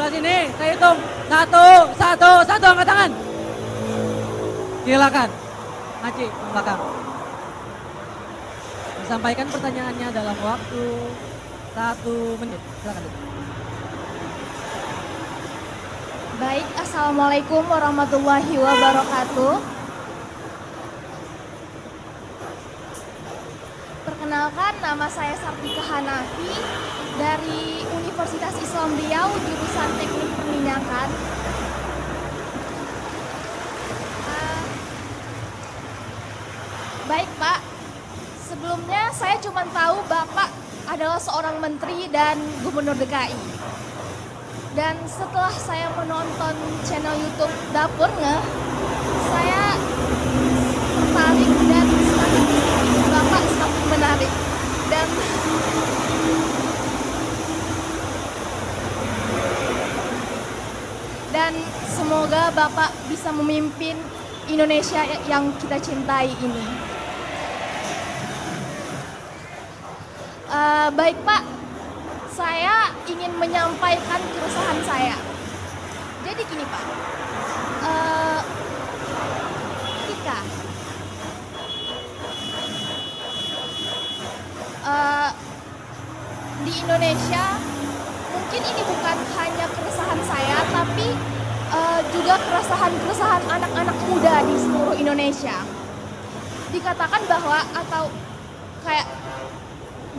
sebelah sini. Saya hitung. Satu, angkat tangan. Silakan. Maci, belakang. Sampaikan pertanyaannya dalam waktu 1 menit. Silakan. Baik, Assalamualaikum warahmatullahi wabarakatuh. Perkenalkan, nama saya Sartika Hanafi dari Universitas Islam Riau, jurusan Teknik Perminyakan. Baik Pak, sebelumnya saya cuma tahu Bapak adalah seorang menteri dan gubernur DKI. Dan setelah saya menonton channel YouTube Dapur Ngeh, saya tertarik dan Bapak semakin menarik. Dan semoga Bapak bisa memimpin Indonesia yang kita cintai ini. Baik Pak, saya ingin menyampaikan keresahan saya. Jadi gini Pak, ketika di Indonesia, mungkin ini bukan hanya keresahan saya, tapi juga keresahan anak-anak muda di seluruh Indonesia. Dikatakan bahwa atau kayak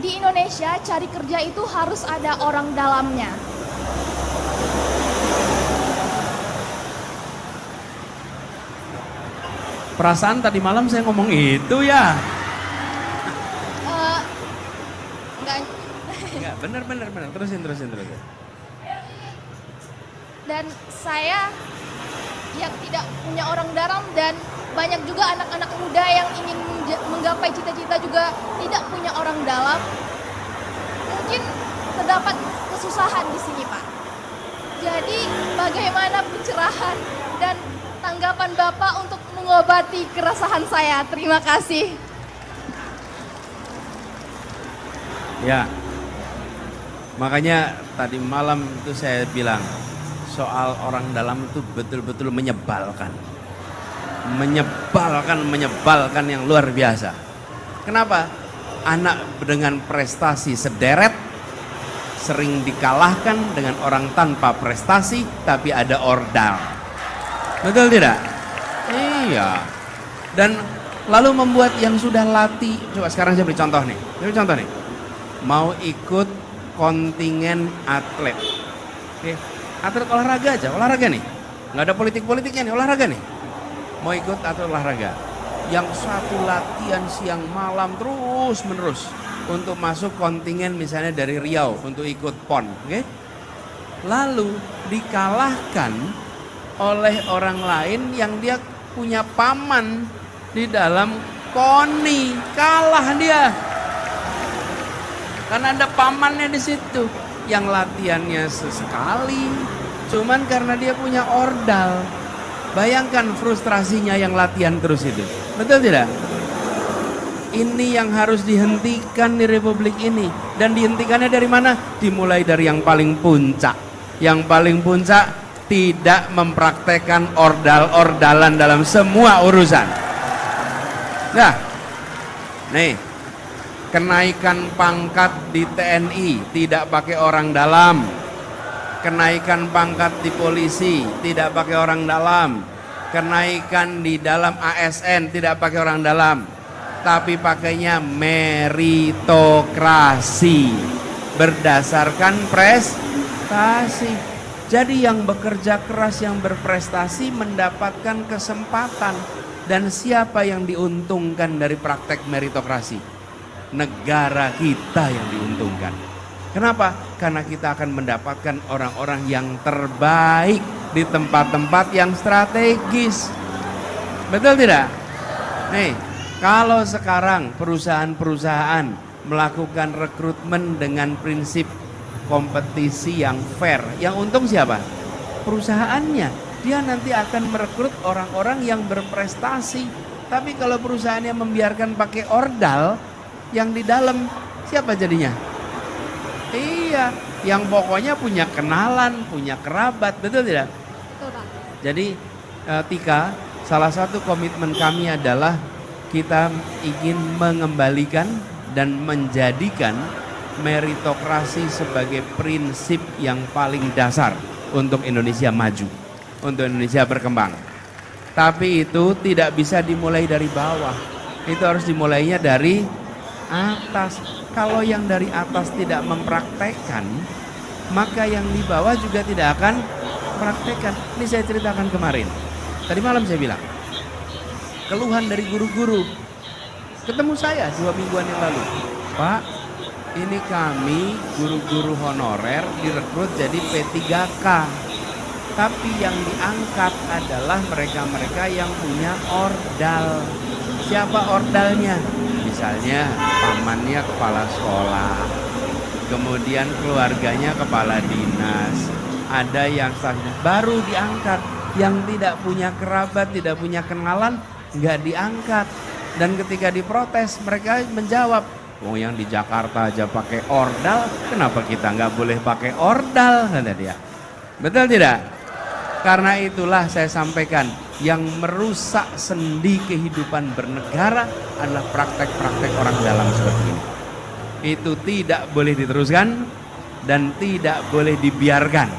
di Indonesia cari kerja itu harus ada orang dalamnya. Perasaan tadi malam saya ngomong itu ya. Enggak, bener. Terusin. Dan saya yang tidak punya orang dalam, dan banyak juga anak-anak muda yang ingin menggapai cita-cita juga tidak punya orang dalam. Mungkin terdapat kesusahan di sini Pak. Jadi bagaimana pencerahan dan tanggapan Bapak untuk mengobati keresahan saya? Terima kasih. Ya, makanya tadi malam itu saya bilang soal orang dalam itu betul-betul menyebalkan yang luar biasa. Kenapa? Anak dengan prestasi sederet sering dikalahkan dengan orang tanpa prestasi tapi ada ordal. Betul tidak? Iya. Dan lalu membuat yang sudah latih. Coba sekarang saya beri contoh nih. Mau ikut kontingen atlet. Oke. Atlet olahraga nih. Nggak ada politik-politiknya nih, olahraga nih. Mau ikut atlet olahraga. Yang satu latihan siang malam terus menerus untuk masuk kontingen misalnya dari Riau untuk ikut PON, oke? Lalu dikalahkan oleh orang lain yang dia punya paman di dalam KONI, kalah dia. Karena ada pamannya di situ yang latihannya sesekali, cuman karena dia punya ordal. Bayangkan frustrasinya yang latihan terus itu. Betul tidak? Ini yang harus dihentikan di Republik ini. Dan dihentikannya dari mana? Dimulai dari yang paling puncak. Yang paling puncak tidak mempraktekkan ordal-ordalan dalam semua urusan. Nah, nih, kenaikan pangkat di TNI tidak pakai orang dalam. Kenaikan pangkat di polisi tidak pakai orang dalam. Kenaikan di dalam ASN tidak pakai orang dalam, tapi pakainya meritokrasi berdasarkan prestasi. Jadi yang bekerja keras, yang berprestasi mendapatkan kesempatan. Dan siapa yang diuntungkan dari praktek meritokrasi? Negara kita yang diuntungkan. Kenapa? Karena kita akan mendapatkan orang-orang yang terbaik di tempat-tempat yang strategis. Betul tidak? Nih, kalau sekarang perusahaan-perusahaan melakukan rekrutmen dengan prinsip kompetisi yang fair, yang untung siapa? Perusahaannya. Dia nanti akan merekrut orang-orang yang berprestasi. Tapi kalau perusahaannya membiarkan pakai ordal, yang di dalam siapa jadinya? Iya, Yang pokoknya punya kenalan, punya kerabat, betul tidak? Betul, Pak. Jadi Tika, salah satu komitmen kami adalah kita ingin mengembalikan dan menjadikan meritokrasi sebagai prinsip yang paling dasar untuk Indonesia maju, untuk Indonesia berkembang. Tapi itu tidak bisa dimulai dari bawah, itu harus dimulainya dari atas. Kalau yang dari atas tidak mempraktekkan, maka yang di bawah juga tidak akan praktekkan. Ini saya ceritakan kemarin. Tadi malam saya bilang, keluhan dari guru-guru. Ketemu saya 2 mingguan yang lalu. Pak, ini kami guru-guru honorer direkrut jadi P3K. Tapi yang diangkat adalah mereka-mereka yang punya ordal. Siapa ordalnya? Misalnya pamannya kepala sekolah, kemudian keluarganya kepala dinas, ada yang baru diangkat. Yang tidak punya kerabat, tidak punya kenalan, nggak diangkat. Dan ketika diprotes, mereka menjawab, oh yang di Jakarta aja pakai ordal, kenapa kita nggak boleh pakai ordal, kata dia. Betul tidak? Karena itulah saya sampaikan, yang merusak sendi kehidupan bernegara adalah praktek-praktek orang dalam seperti ini. Itu tidak boleh diteruskan dan tidak boleh dibiarkan.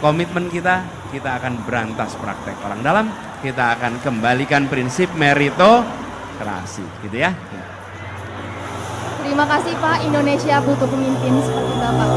Komitmen kita akan berantas praktek orang dalam, kita akan kembalikan prinsip meritokrasi, gitu ya. Terima kasih Pak, Indonesia butuh pemimpin seperti Bapak.